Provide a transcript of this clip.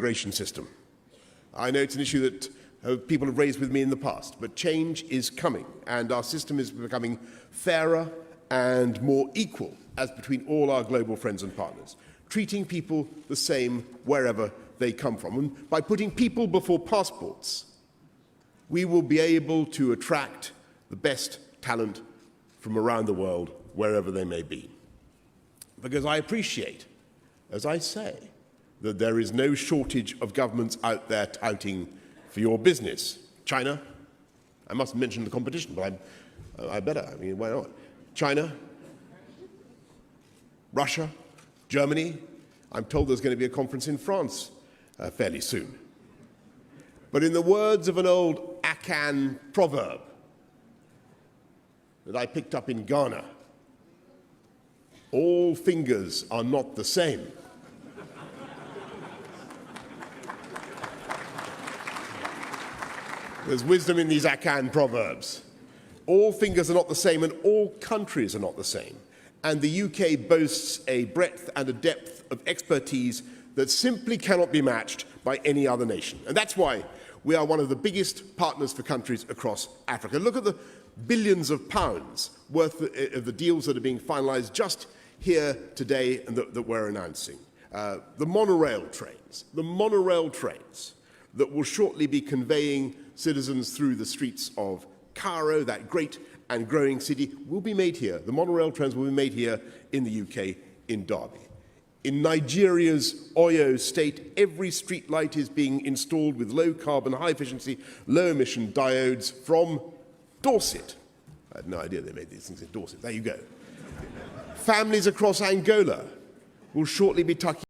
immigration system. I know it's an issue that people have raised with me in the past, but change is coming, and our system is becoming fairer and more equal as between all our global friends and partners, treating people the same wherever they come from. And by putting people before passports, we will be able to attract the best talent from around the world, wherever they may be. Because I appreciate, as I say, that there is no shortage of governments out there touting for your business. China, I mustn't mention the competition, but I better. I mean, why not? China, Russia, Germany. I'm told there's going to be a conference in France fairly soon. But in the words of an old Akan proverb that I picked up in Ghana, all fingers are not the same. There's wisdom in these Akan proverbs. All fingers are not the same, and all countries are not the same. And the UK boasts a breadth and a depth of expertise that simply cannot be matched by any other nation. And that's why we are one of the biggest partners for countries across Africa. Look at the billions of pounds worth of the deals that are being finalised just here today and that we're announcing. The monorail trains that will shortly be conveying citizens through the streets of Cairo, that great and growing city, will be made here. The monorail trains will be made here in the UK, in Derby. In Nigeria's Oyo state, every street light is being installed with low-carbon, high-efficiency, low-emission diodes from Dorset. I had no idea they made these things in Dorset. There you go. Families across Angola will shortly be tucking